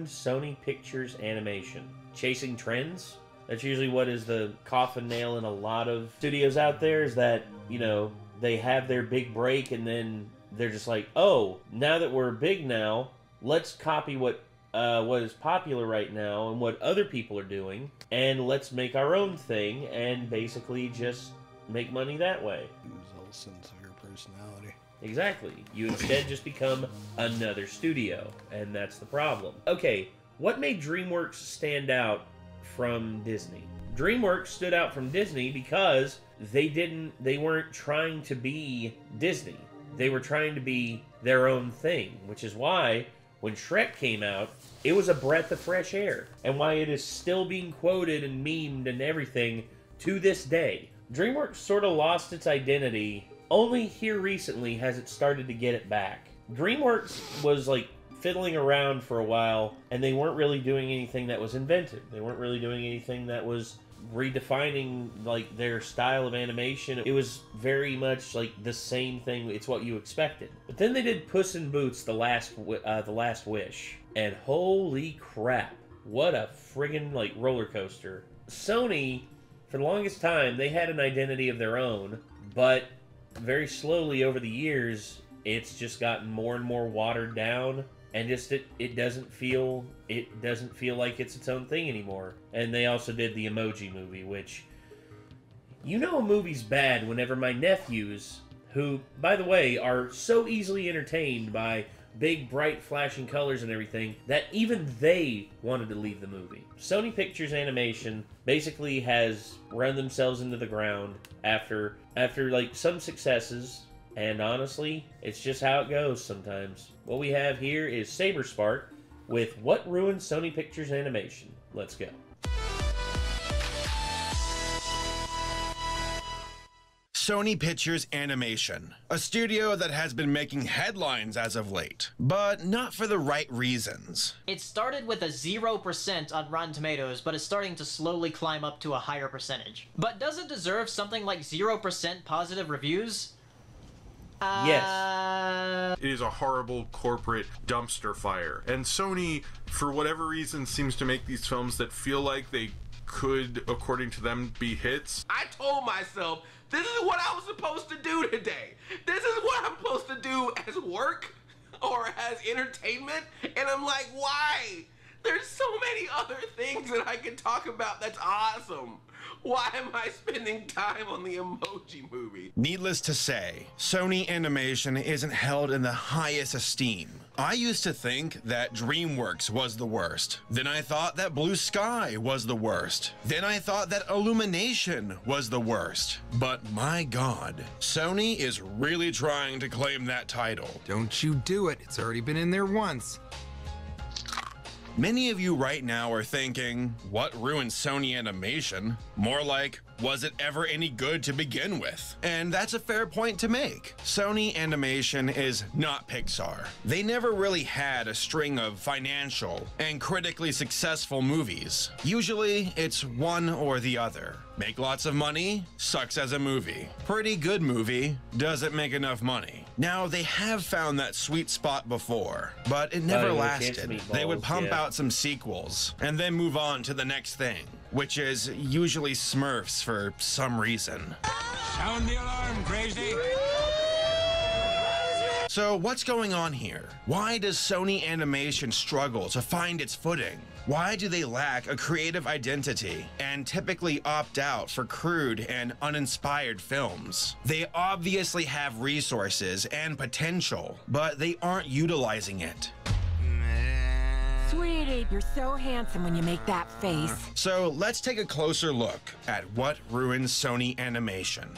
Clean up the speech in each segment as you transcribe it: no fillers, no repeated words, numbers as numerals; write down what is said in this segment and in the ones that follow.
Sony Pictures Animation. Chasing trends? That's usually what is the coffin nail in a lot of studios out there, is that, you know, they have their big break and then they're just like, oh, now that we're big now, let's copy what is popular right now and what other people are doing, and let's make our own thing and basically just make money that way. Lose all sense of your personality. Exactly. You instead just become another studio, and that's the problem. Okay, what made DreamWorks stand out from Disney? DreamWorks stood out from Disney because they weren't trying to be Disney. They were trying to be their own thing, which is why when Shrek came out, it was a breath of fresh air, and why it is still being quoted and memed and everything to this day. DreamWorks sort of lost its identity. Only here recently has it started to get it back. DreamWorks was like fiddling around for a while, and they weren't really doing anything that was inventive. They weren't really doing anything that was redefining like their style of animation. It was very much like the same thing. It's what you expected. But then they did Puss in Boots: The Last Wish, and holy crap, what a friggin' like roller coaster. Sony, for the longest time, they had an identity of their own, but very slowly over the years, it's just gotten more and more watered down, and just it doesn't feel like it's its own thing anymore. And they also did the Emoji Movie, which, you know, a movie's bad whenever my nephews, who, by the way, are so easily entertained by big, bright, flashing colors and everything, that even they wanted to leave the movie. Sony Pictures Animation basically has run themselves into the ground after like some successes, and honestly, it's just how it goes sometimes. What we have here is Saberspark with What Ruined Sony Pictures Animation. Let's go. Sony Pictures Animation, a studio that has been making headlines as of late, but not for the right reasons. It started with a 0% on Rotten Tomatoes, but is starting to slowly climb up to a higher percentage. But does it deserve something like 0% positive reviews? Yes. It is a horrible corporate dumpster fire, and Sony, for whatever reason, seems to make these films that feel like they could, according to them, be hits. I told myself, this is what I was supposed to do today. This is what I'm supposed to do as work or as entertainment. And I'm like, why? There's so many other things that I can talk about that's awesome. Why am I spending time on the Emoji Movie? Needless to say, Sony Animation isn't held in the highest esteem. I used to think that DreamWorks was the worst. Then I thought that Blue Sky was the worst. Then I thought that Illumination was the worst. But my God, Sony is really trying to claim that title. Don't you do it. It's already been in there once. Many of you right now are thinking, what ruined Sony Animation? More like, was it ever any good to begin with? And that's a fair point to make. Sony Animation is not Pixar. They never really had a string of financial and critically successful movies. Usually, it's one or the other. Make lots of money, sucks as a movie. Pretty good movie, doesn't make enough money. Now, they have found that sweet spot before, but it never lasted. They would pump out some sequels, and then move on to the next thing, which is usually Smurfs for some reason. Sound the alarm, crazy! So what's going on here? Why does Sony Animation struggle to find its footing? Why do they lack a creative identity and typically opt out for crude and uninspired films? They obviously have resources and potential, but they aren't utilizing it. Sweetie, you're so handsome when you make that face. So let's take a closer look at what ruined Sony Animation.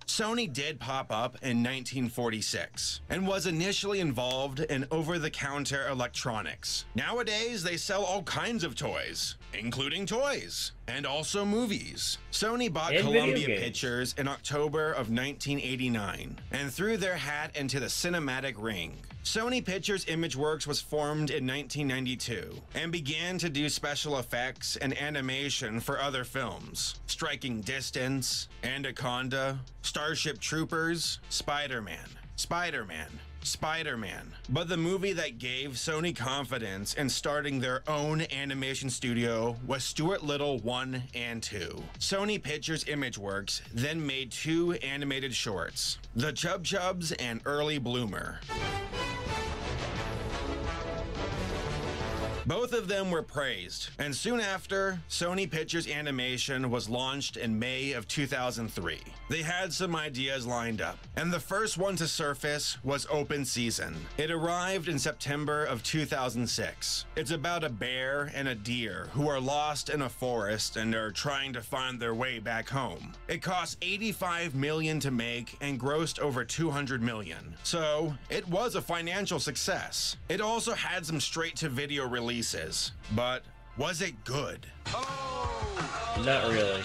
Sony did pop up in 1946 and was initially involved in over-the-counter electronics. Nowadays, they sell all kinds of toys, including toys, and also movies. Sony bought Columbia Pictures in October of 1989 and threw their hat into the cinematic ring. Sony Pictures Imageworks was formed in 1992 and began to do special effects and animation for other films: Striking Distance, Anaconda, Starship Troopers, Spider-Man. Spider-Man. But the movie that gave Sony confidence in starting their own animation studio was Stuart Little 1 and 2. Sony Pictures Imageworks then made 2 animated shorts, The Chub Chubs and Early Bloomer. Both of them were praised, and soon after, Sony Pictures Animation was launched in May of 2003. They had some ideas lined up, and the first one to surface was Open Season. It arrived in September of 2006. It's about a bear and a deer who are lost in a forest and are trying to find their way back home. It cost $85 million to make and grossed over $200 million, so it was a financial success. It also had some straight-to-video releases, but was it good? Not really.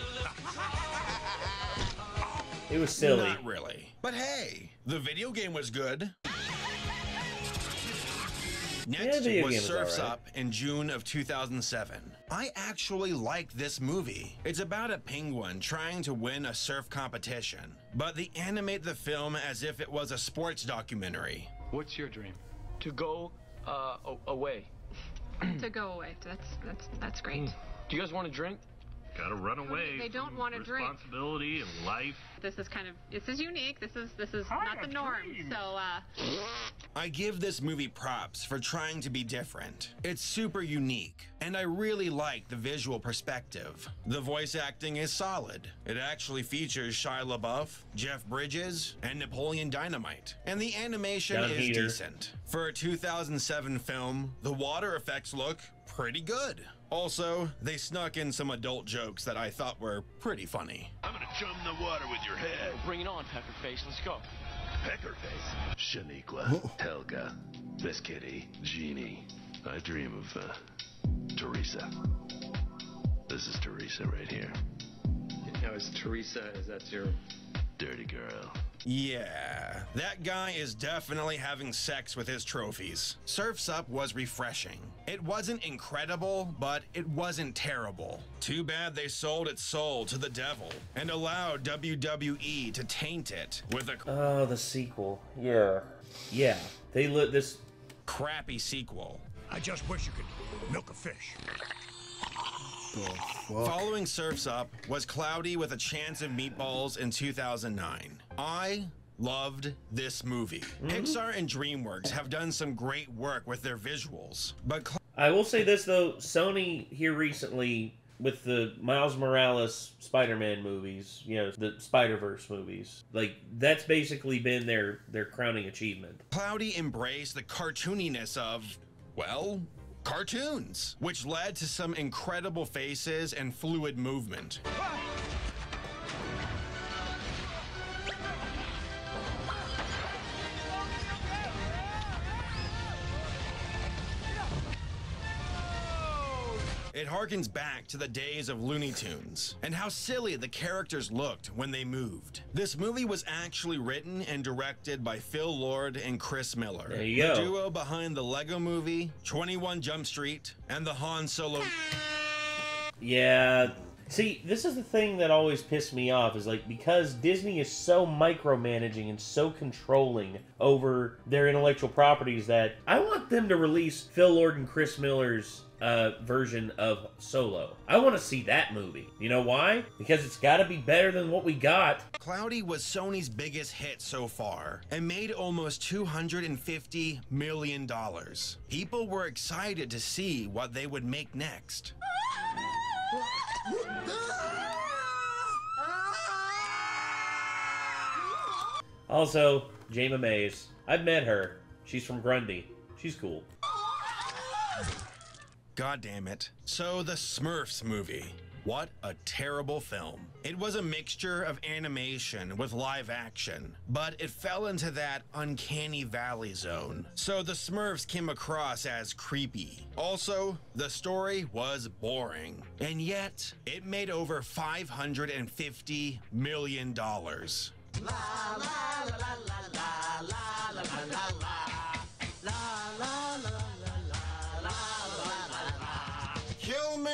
It was silly. Not really. But hey, the video game was good. Next was Surf's Up in June of 2007. I actually liked this movie. It's about a penguin trying to win a surf competition, but they animate the film as if it was a sports documentary. What's your dream? To go away. To go away. That's great. Do you guys want to drink? Gotta run away. They don't want to drink. Responsibility and life. This is unique. This is not the norm. So I give this movie props for trying to be different. It's super unique, and I really like the visual perspective. The voice acting is solid. It actually features Shia LaBeouf, Jeff Bridges, and Napoleon Dynamite. And the animation is decent. For a 2007 film, the water effects look pretty good. Also, they snuck in some adult jokes that I thought were pretty funny. I'm gonna jump in the water with your head. Bring it on, Peckerface. Let's go. Peckerface. Shaniqua, Helga, Miss Kitty, Jeannie. I dream of, Teresa. This is Teresa right here. Now, is that your dirty girl? Yeah, that guy is definitely having sex with his trophies. Surf's Up was refreshing. It wasn't incredible, but it wasn't terrible. Too bad they sold its soul to the devil and allowed WWE to taint it with a the sequel. Yeah. They lit this crappy sequel. I just wish you could milk a fish. Following Surf's Up was Cloudy with a Chance of Meatballs in 2009. I loved this movie. Pixar and DreamWorks have done some great work with their visuals, but I will say this though, Sony here recently with the Miles Morales Spider-Man movies, you know, the Spider-Verse movies, like that's basically been their crowning achievement. Cloudy embraced the cartooniness of, well, cartoons, which led to some incredible faces and fluid movement. It harkens back to the days of Looney Tunes and how silly the characters looked when they moved. This movie was actually written and directed by Phil Lord and Chris Miller. There you go. The duo behind the Lego Movie, 21 Jump Street, and the Han Solo. Yeah. See, this is the thing that always pissed me off, is like, because Disney is so micromanaging and so controlling over their intellectual properties that I want them to release Phil Lord and Chris Miller's version of Solo. I want to see that movie. You know why? Because it's got to be better than what we got. Cloudy was Sony's biggest hit so far and made almost $250 million. People were excited to see what they would make next. Also, Jayma Mays. I've met her. She's from Grundy. She's cool. God damn it. So the Smurfs movie. What a terrible film. It was a mixture of animation with live action, but it fell into that uncanny valley zone. So the Smurfs came across as creepy. Also, the story was boring, and yet it made over $550 million. Kill me!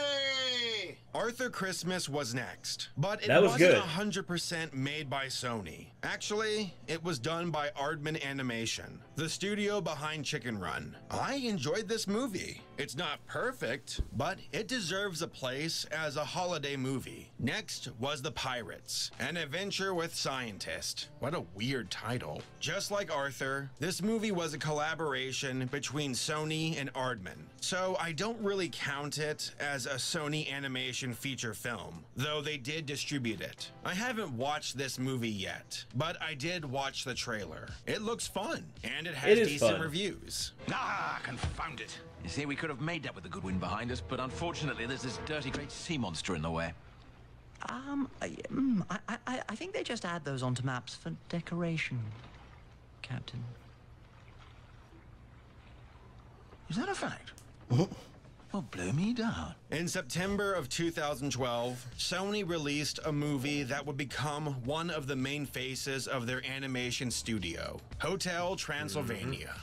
Our Arthur Christmas was next, but it That was wasn't good. 100% made by Sony. Actually, it was done by Aardman Animation, the studio behind Chicken Run. I enjoyed this movie. It's not perfect, but it deserves a place as a holiday movie. Next was The Pirates, an adventure with scientist. What a weird title. Just like Arthur, this movie was a collaboration between Sony and Aardman, so I don't really count it as a Sony Animation feature film, though they did distribute it. I haven't watched this movie yet, but I did watch the trailer. It looks fun, and it has decent fun. reviews. Ah, confound it. You see, we could have made that with the good wind behind us, but unfortunately there's this dirty great sea monster in the way. I think they just add those onto maps for decoration, Captain. Is that a fact? Well, blow me down. In September of 2012, Sony released a movie that would become one of the main faces of their animation studio, Hotel Transylvania.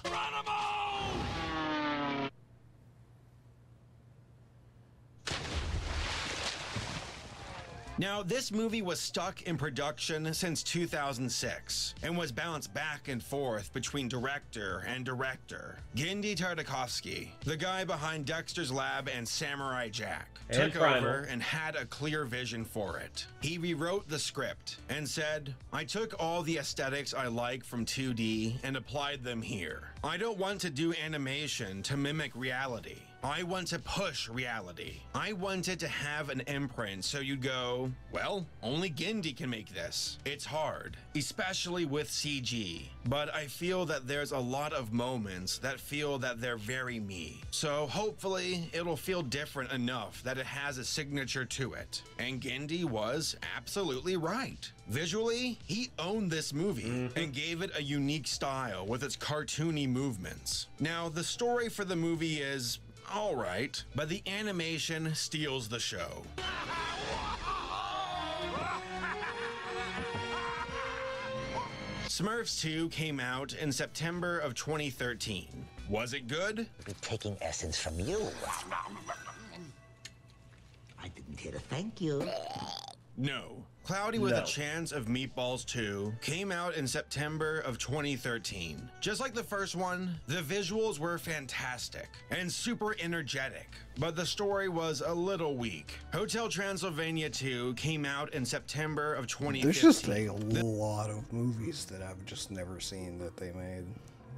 Now, this movie was stuck in production since 2006 and was bounced back and forth between director and director. Genndy Tartakovsky, the guy behind Dexter's Lab and Samurai Jack, And took Primal. over and had a clear vision for it. He rewrote the script and said, "I took all the aesthetics I like from 2D and applied them here. I don't want to do animation to mimic reality. I want to push reality. I want it to have an imprint so you go, well, only Genndy can make this. It's hard, especially with CG, but I feel that there's a lot of moments that feel that they're very me. So hopefully it'll feel different enough that it has a signature to it." And Genndy was absolutely right. Visually, he owned this movie and gave it a unique style with its cartoony movements. Now, the story for the movie is all right, but the animation steals the show. Smurfs 2 came out in September of 2013. Was it good? Be taking essence from you. I didn't hear a thank you. No. Cloudy with No. a Chance of Meatballs 2 came out in September of 2013. Just like the first one, the visuals were fantastic and super energetic, but the story was a little weak. Hotel Transylvania 2 came out in September of 2015. There's just a lot of movies that I've just never seen that they made.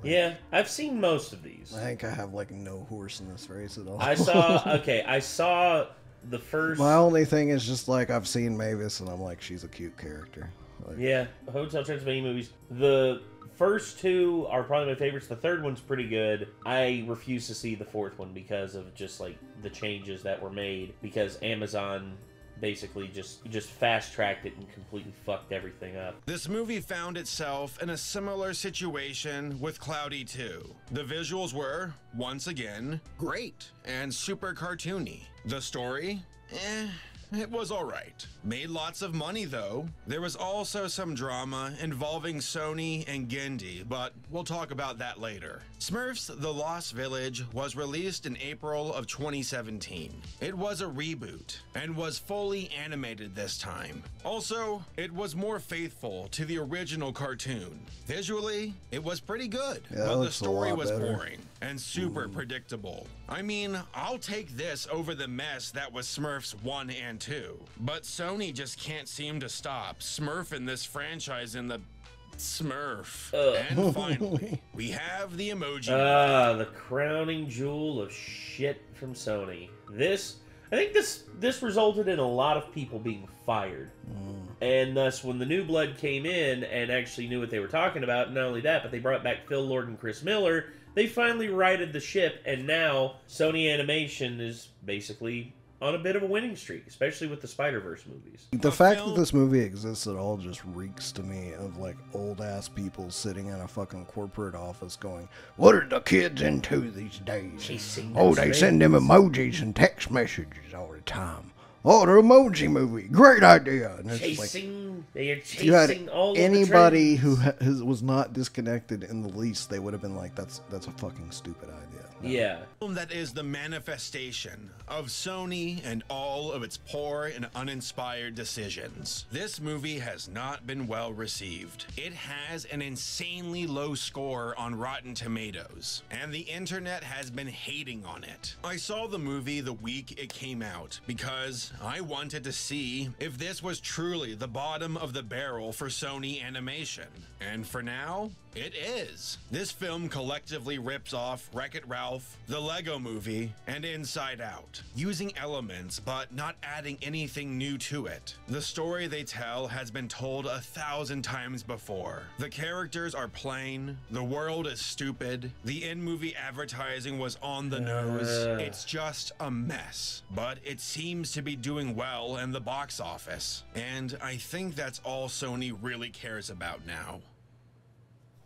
Yeah, I've seen most of these. I think I have like no horse in this race at all. I saw the first. My only thing is just like I've seen Mavis and I'm like, she's a cute character. Like, Yeah, Hotel Transylvania movies. The first two are probably my favorites. The third one's pretty good. I refuse to see the fourth one because of just like the changes that were made, because Amazon basically just fast-tracked it and completely fucked everything up. This movie found itself in a similar situation with Cloudy 2. The visuals were, once again, great and super cartoony. The story? It was alright. Made lots of money though. There was also some drama involving Sony and Genndy, but we'll talk about that later. Smurfs The Lost Village was released in April of 2017. It was a reboot and was fully animated this time. Also, it was more faithful to the original cartoon. Visually, it was pretty good, Yeah, but it the looks a story lot was better. boring and super predictable. I mean, I'll take this over the mess that was Smurfs 1 and 2. But Sony just can't seem to stop smurfing this franchise in the Smurf. And finally, we have the emoji. The crowning jewel of shit from Sony. I think this resulted in a lot of people being fired. And thus, when the new blood came in and actually knew what they were talking about, not only that, but they brought back Phil Lord and Chris Miller, they finally righted the ship, and now Sony Animation is basically on a bit of a winning streak, especially with the Spider-Verse movies. The fact that this movie exists at all just reeks to me of like old ass people sitting in a fucking corporate office going, "What are the kids into these days? Oh, they send them emojis and text messages all the time. oh, the Emoji Movie, great idea. And it's just like, They are if you had chasing all anybody of the who was not disconnected in the least, they would have been like, that's a fucking stupid idea. No. Yeah. That is the manifestation of Sony and all of its poor and uninspired decisions. This movie has not been well received. It has an insanely low score on Rotten Tomatoes, and the internet has been hating on it. I saw the movie the week it came out because I wanted to see if this was truly the bottom of the barrel for Sony Animation. And for now, it is. This film collectively rips off Wreck-It Ralph, The Lego Movie, and Inside Out, using elements but not adding anything new to it. The story they tell has been told 1,000 times before. The characters are plain, the world is stupid, the in-movie advertising was on the nose. It's just a mess. But it seems to be doing well in the box office, and I think that's all Sony really cares about now.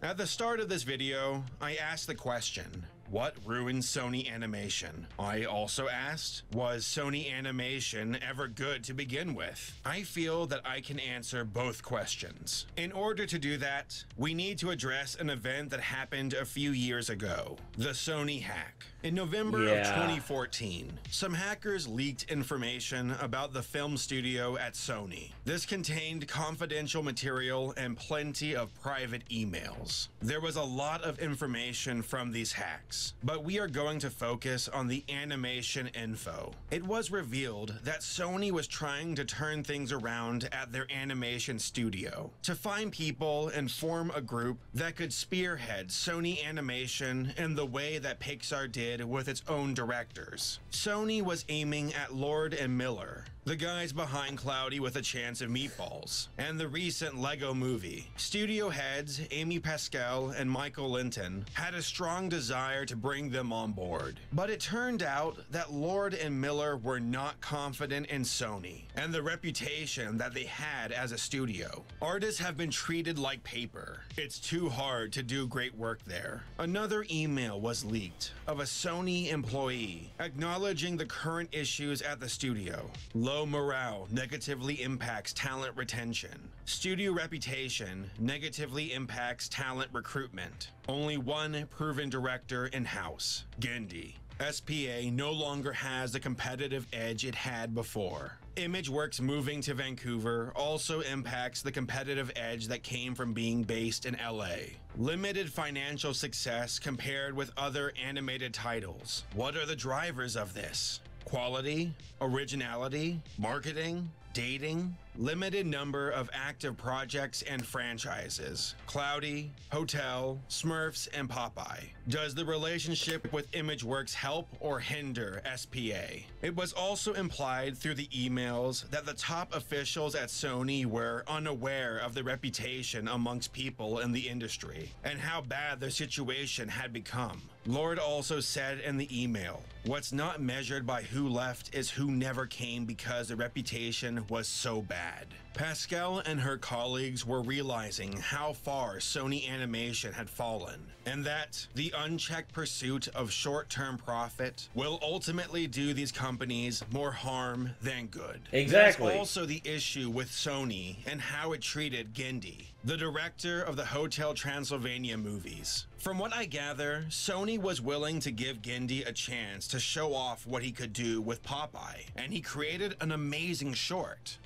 At the start of this video, I asked the question, what ruined Sony Animation? I also asked, was Sony Animation ever good to begin with? I feel that I can answer both questions. In order to do that, we need to address an event that happened a few years ago, the Sony hack. In November of 2014, some hackers leaked information about the film studio at Sony. This contained confidential material and plenty of private emails. There was a lot of information from these hacks, but we are going to focus on the animation info. It was revealed that Sony was trying to turn things around at their animation studio, to find people and form a group that could spearhead Sony Animation in the way that Pixar did with its own directors. Sony was aiming at Lord and Miller, the guys behind Cloudy with a Chance of Meatballs, and the recent Lego Movie. Studio heads Amy Pascal and Michael Linton had a strong desire to bring them on board. But it turned out that Lord and Miller were not confident in Sony and the reputation that they had as a studio. Artists have been treated like paper. It's too hard to do great work there. Another email was leaked of a Sony employee acknowledging the current issues at the studio. Low morale negatively impacts talent retention. Studio reputation negatively impacts talent recruitment. Only one proven director in-house, Genndy. SPA no longer has the competitive edge it had before. ImageWorks moving to Vancouver also impacts the competitive edge that came from being based in LA. Limited financial success compared with other animated titles. What are the drivers of this? Quality, originality, marketing, dating, limited number of active projects and franchises. Cloudy, Hotel, Smurfs, and Popeye. Does the relationship with ImageWorks help or hinder SPA? It was also implied through the emails that the top officials at Sony were unaware of the reputation amongst people in the industry and how bad their situation had become. Lord also said in the email, what's not measured by who left is who never came because the reputation was so bad. Pascal and her colleagues were realizing how far Sony Animation had fallen, and that the unchecked pursuit of short-term profit will ultimately do these companies more harm than good. Exactly. There's also the issue with Sony and how it treated Genndy, the director of the Hotel Transylvania movies. From what I gather, Sony was willing to give Genndy a chance to show off what he could do with Popeye, and he created an amazing short.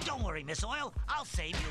Don't worry, Miss Oil. I'll save you.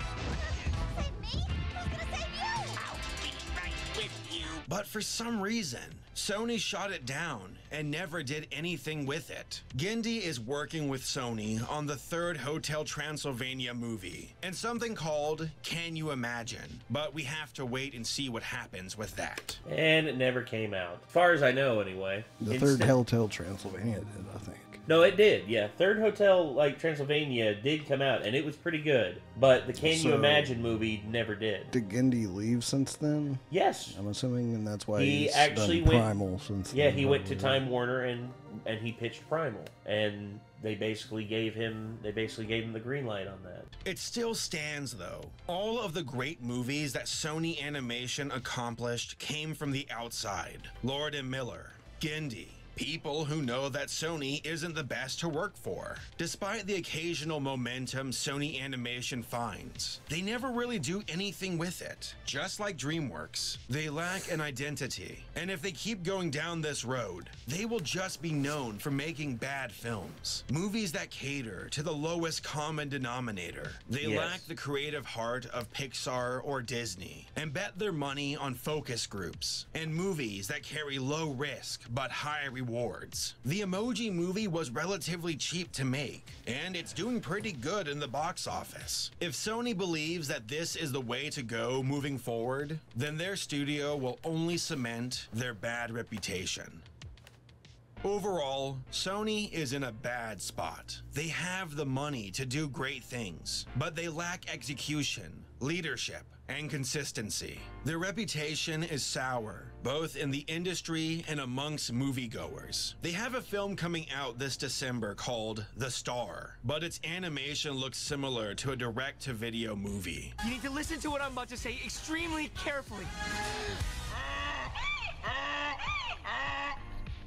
Save me? Who's gonna save you? I'll be right with you. But for some reason, Sony shot it down and never did anything with it. Genndy is working with Sony on the third Hotel Transylvania movie, and something called Can You Imagine? But we have to wait and see what happens with that. And it never came out. As far as I know, anyway. The third Hotel Transylvania did, I think. No, it did. Yeah, third Hotel Transylvania did come out, and it was pretty good. But the Can You Imagine movie never did. Did Genndy leave since then? Yes. I'm assuming, and that's why he he's actually done went, Primal since yeah, then. he went to Time Warner and he pitched Primal, and they basically gave him the green light on that. It still stands though. All of the great movies that Sony Animation accomplished came from the outside. Lord and Miller, Genndy, People who know that Sony isn't the best to work for. Despite the occasional momentum Sony Animation finds, they never really do anything with it. Just like DreamWorks, they lack an identity. And if they keep going down this road, they will just be known for making bad films. Movies that cater to the lowest common denominator. They lack the creative heart of Pixar or Disney, and bet their money on focus groups and movies that carry low risk but high rewards. The Emoji Movie was relatively cheap to make, and it's doing pretty good in the box office. If Sony believes that this is the way to go moving forward, then their studio will only cement their bad reputation. Overall, Sony is in a bad spot. They have the money to do great things, but they lack execution, leadership, and consistency. Their reputation is sour, both in the industry and amongst moviegoers. They have a film coming out this December called The Star, but its animation looks similar to a direct-to-video movie. You need to listen to what I'm about to say extremely carefully.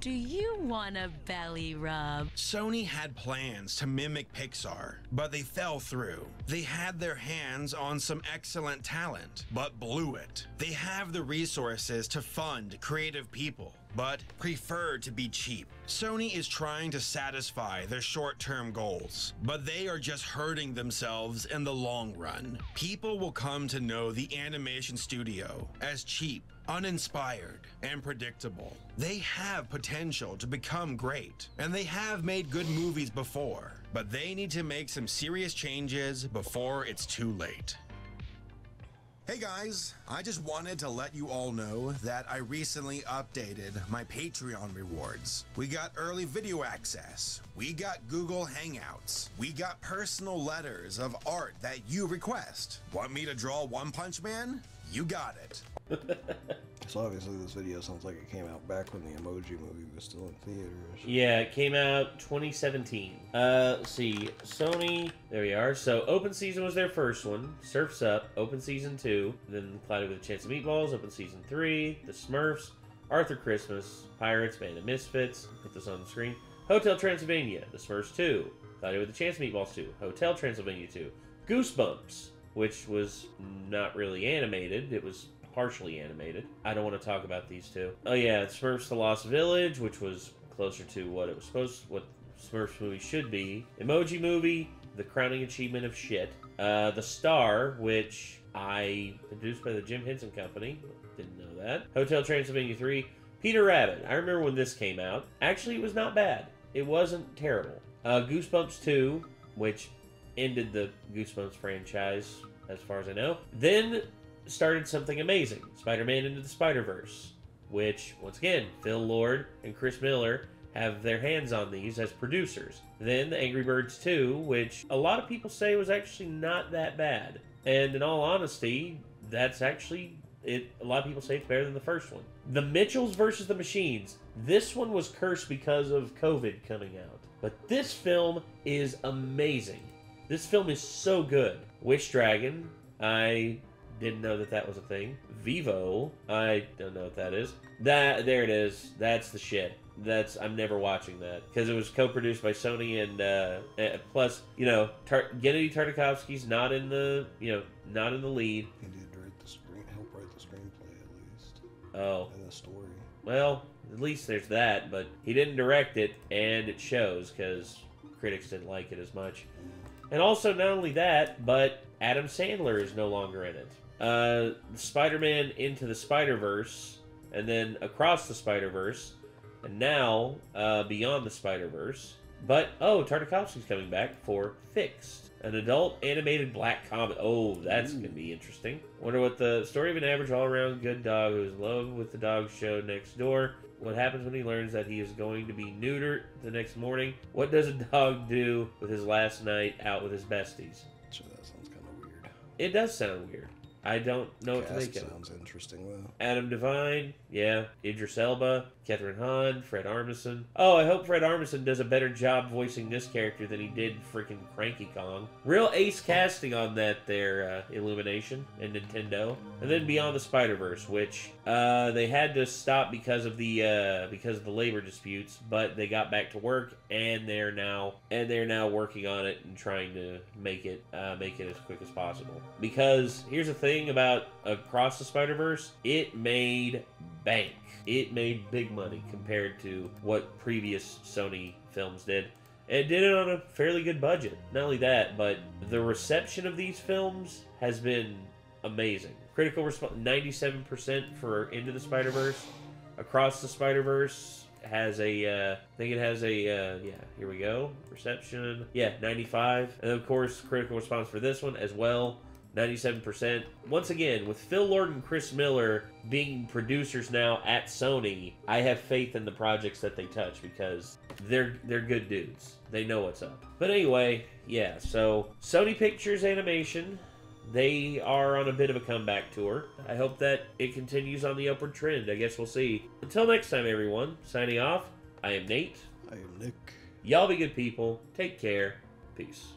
Do you want a belly rub? Sony had plans to mimic Pixar, but they fell through. They had their hands on some excellent talent, but blew it. They have the resources to fund creative people, but prefer to be cheap. Sony is trying to satisfy their short-term goals, but they are just hurting themselves in the long run. People will come to know the animation studio as cheap, uninspired, and predictable. They have potential to become great, and they have made good movies before, but they need to make some serious changes before it's too late. Hey guys, I just wanted to let you all know that I recently updated my Patreon rewards. We got early video access, we got Google Hangouts, we got personal letters of art that you request. Want me to draw One Punch Man? You got it. So obviously this video sounds like it came out back when the Emoji Movie was still in theaters. Yeah, it came out 2017. Let's see, Sony, there we are. So Open Season was their first one. Surf's Up, Open Season 2. Then Cloudy with a Chance of Meatballs, Open Season 3. The Smurfs, Arthur Christmas, Pirates, Band of Misfits. Put this on the screen. Hotel Transylvania, The Smurfs 2. Cloudy with a Chance of Meatballs 2. Hotel Transylvania 2. Goosebumps, which was not really animated. It was partially animated. I don't want to talk about these two. Oh yeah, Smurfs The Lost Village, which was closer to what it was what Smurfs movie should be. Emoji Movie, The Crowning Achievement of Shit. The Star, which I produced by the Jim Henson Company. Didn't know that. Hotel Transylvania 3. Peter Rabbit. I remember when this came out. Actually, it was not bad. It wasn't terrible. Goosebumps 2, which ended the Goosebumps franchise, as far as I know. Then started something amazing, Spider-Man Into the Spider-Verse, which, once again, Phil Lord and Chris Miller have their hands on these as producers. Then the Angry Birds 2, which a lot of people say was actually not that bad. And in all honesty, that's actually it. A lot of people say it's better than the first one. The Mitchells versus the Machines. This one was cursed because of COVID coming out. But this film is amazing. This film is so good. Wish Dragon, I didn't know that that was a thing. Vivo, I don't know what that is. There it is. That's the shit. I'm never watching that because it was co-produced by Sony and plus, you know, Gennady Tartakovsky's not in the not in the lead. He did help write the screenplay at least. Oh. And the story. Well, at least there's that, but he didn't direct it, and it shows because critics didn't like it as much. And also, not only that, but Adam Sandler is no longer in it. Spider-Man Into the Spider-Verse, and then Across the Spider-Verse, and now Beyond the Spider-Verse. But, Tartakovsky's coming back for Fixed, an adult animated black comedy. Oh, that's going to be interesting. Wonder what the story of an average all-around good dog who is in love with the dog show next door. What happens when he learns that he is going to be neutered the next morning? What does a dog do with his last night out with his besties? Sure, that sounds kind of weird. It does sound weird. I don't know what to Cast think of. sounds interesting though. Adam Devine, yeah. Idris Elba, Catherine Hahn, Fred Armisen. Oh, I hope Fred Armisen does a better job voicing this character than he did freaking Cranky Kong. Real ace casting on that there, Illumination and Nintendo. And then Beyond the Spider-Verse, which they had to stop because of the labor disputes, but they got back to work and they're now working on it and trying to make it as quick as possible. Because here's the thing about Across the Spider-Verse, it made bank. It made big money compared to what previous Sony films did. And did it on a fairly good budget. Not only that, but the reception of these films has been amazing. Critical response 97% for Into the Spider-Verse. Across the Spider-Verse has a I think it has a yeah, here we go. Reception. Yeah, 95. And of course, critical response for this one as well. 97%. Once again, with Phil Lord and Chris Miller being producers now at Sony, I have faith in the projects that they touch because they're good dudes. They know what's up. But anyway, yeah, so Sony Pictures Animation, they are on a bit of a comeback tour. I hope that it continues on the upward trend. I guess we'll see. Until next time, everyone. Signing off, I am Nate. I am Nick. Y'all be good people. Take care. Peace.